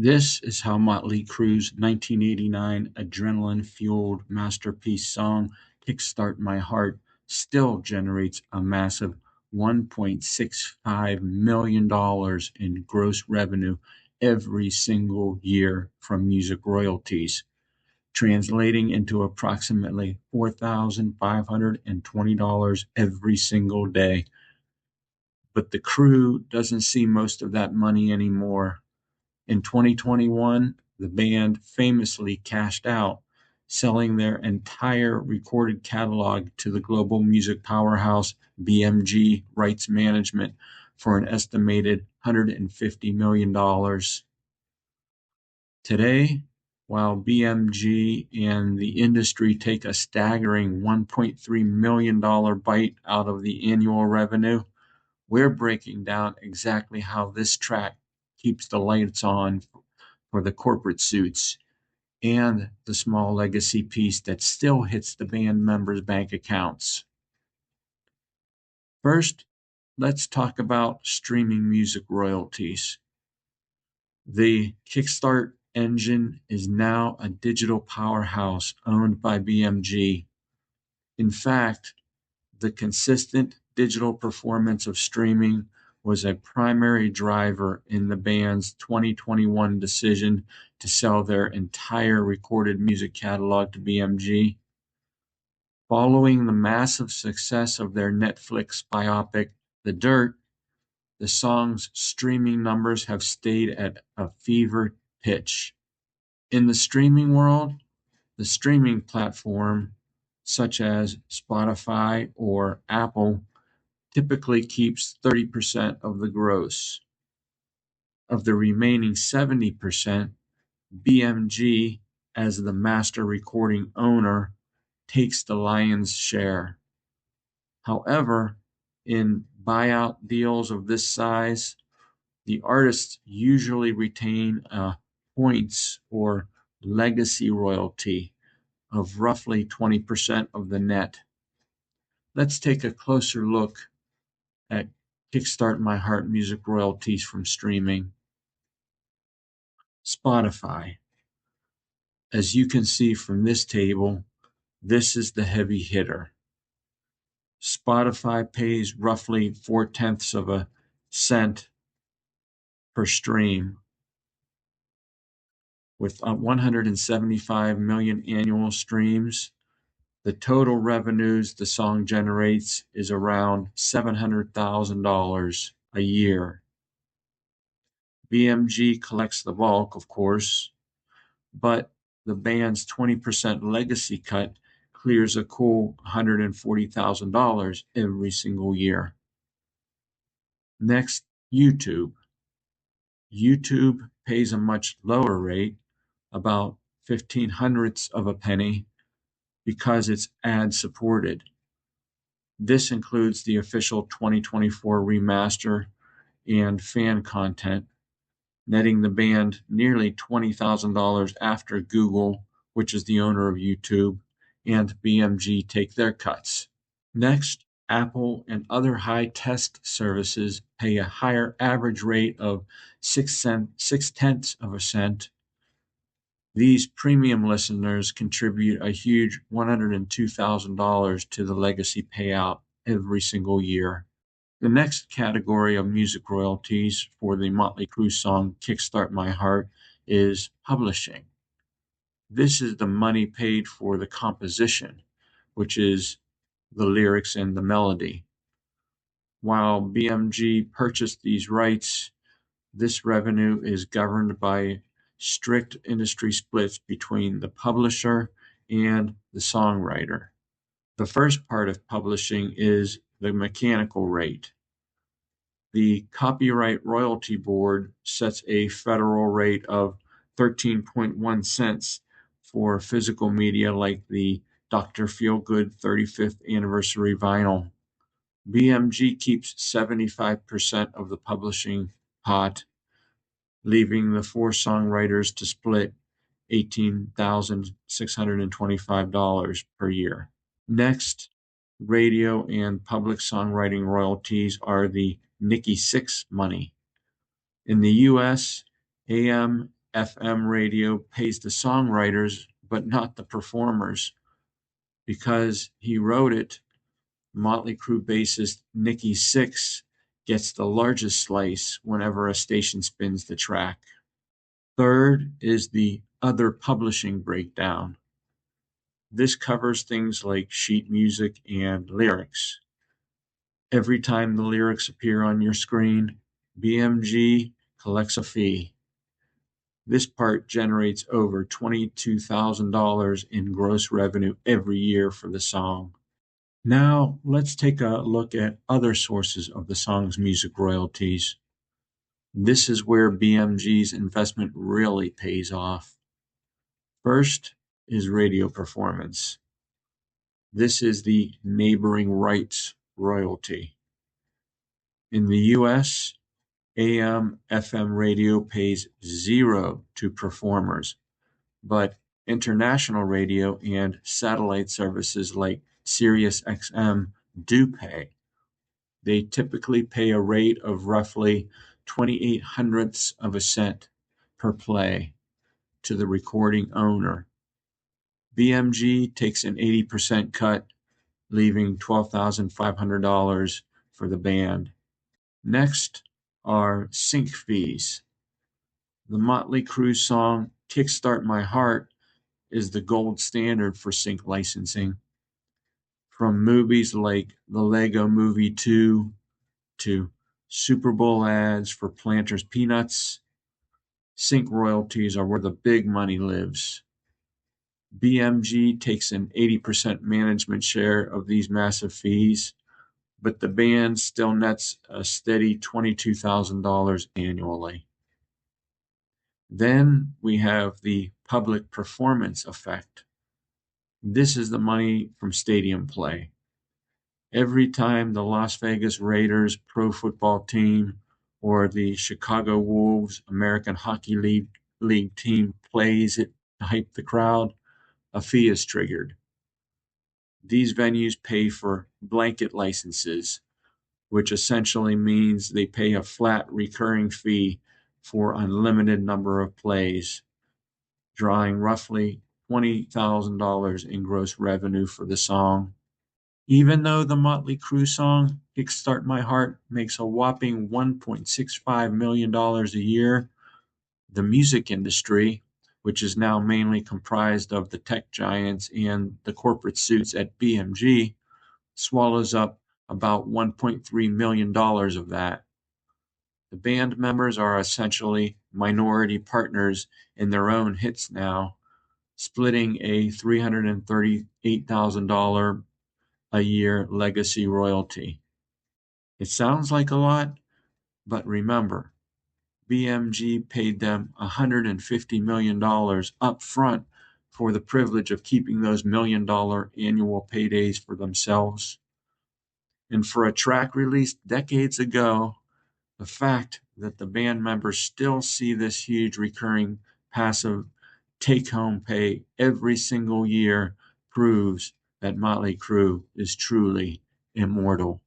This is how Motley Crue's 1989 adrenaline-fueled masterpiece song "Kickstart My Heart" still generates a massive $1.65 million in gross revenue every single year from music royalties, translating into approximately $4,520 every single day. But the crew doesn't see most of that money anymore. In 2021, the band famously cashed out, selling their entire recorded catalog to the global music powerhouse BMG Rights Management for an estimated $150 million. Today, while BMG and the industry take a staggering $1.3 million bite out of the annual revenue, we're breaking down exactly how this track keeps the lights on for the corporate suits and the small legacy piece that still hits the band members' bank accounts. First, let's talk about streaming music royalties. The Kickstart engine is now a digital powerhouse owned by BMG. In fact, the consistent digital performance of streaming was a primary driver in the band's 2021 decision to sell their entire recorded music catalog to BMG. Following the massive success of their Netflix biopic, The Dirt, the song's streaming numbers have stayed at a fever pitch. In the streaming world, the streaming platform, such as Spotify or Apple, typically keeps 30% of the gross. Of the remaining 70%, BMG, as the master recording owner, takes the lion's share. However, in buyout deals of this size, the artists usually retain a points or legacy royalty of roughly 20% of the net. Let's take a closer look at Kickstart My Heart music royalties from streaming. Spotify. As you can see from this table, this is the heavy hitter. Spotify pays roughly 4/10 of a cent per stream. With 175 million annual streams, the total revenues the song generates is around $700,000 a year. BMG collects the bulk, of course, but the band's 20% legacy cut clears a cool $140,000 every single year. Next, YouTube. YouTube pays a much lower rate, about 15/100ths of a penny, because it's ad-supported. This includes the official 2024 remaster and fan content, netting the band nearly $20,000 after Google, which is the owner of YouTube, and BMG take their cuts. Next, Apple and other high-test services pay a higher average rate of 6/10 of a cent. These premium listeners contribute a huge $102,000 to the legacy payout every single year. The next category of music royalties for the Motley Crue song "Kickstart My Heart" is publishing. This is the money paid for the composition, which is the lyrics and the melody. While BMG purchased these rights, this revenue is governed by strict industry splits between the publisher and the songwriter. The first part of publishing is the mechanical rate. The Copyright Royalty Board sets a federal rate of 13.1 cents for physical media like the Dr. Feelgood 35th anniversary vinyl. BMG keeps 75% of the publishing pot, leaving the four songwriters to split $18,625 per year. Next, radio and public songwriting royalties are the Nikki Sixx money. In the US, AM FM radio pays the songwriters, but not the performers. Because he wrote it, Motley Crue bassist Nikki Sixx gets the largest slice whenever a station spins the track. Third is the other publishing breakdown. This covers things like sheet music and lyrics. Every time the lyrics appear on your screen, BMG collects a fee. This part generates over $22,000 in gross revenue every year for the song. Now, let's take a look at other sources of the song's music royalties. This is where BMG's investment really pays off. First is radio performance. This is the neighboring rights royalty. In the US, AM/FM radio pays zero to performers, but international radio and satellite services like SiriusXM do pay. They typically pay a rate of roughly 28 hundredths of a cent per play to the recording owner. BMG takes an 80% cut, leaving $12,500 for the band. Next are sync fees. The Motley Crue song Kickstart My Heart is the gold standard for sync licensing. From movies like the Lego Movie 2 to Super Bowl ads for Planters peanuts, sync royalties are where the big money lives. BMG takes an 80% management share of these massive fees, but the band still nets a steady $22,000 annually. Then we have the public performance effect. This is the money from stadium play. Every time the Las Vegas Raiders pro football team or the Chicago Wolves American Hockey League team plays it to hype the crowd, a fee is triggered. These venues pay for blanket licenses, which essentially means they pay a flat recurring fee for unlimited number of plays, drawing roughly $20,000 in gross revenue for the song. Even though the Motley Crue song Kickstart My Heart makes a whopping $1.65 million a year, the music industry, which is now mainly comprised of the tech giants and the corporate suits at BMG, swallows up about $1.3 million of that. The band members are essentially minority partners in their own hits now, splitting a $338,000 a year legacy royalty. It sounds like a lot, but remember, BMG paid them $150 million up front for the privilege of keeping those $1 million annual paydays for themselves. And for a track released decades ago, the fact that the band members still see this huge recurring passive take-home pay every single year proves that Motley Crue is truly immortal.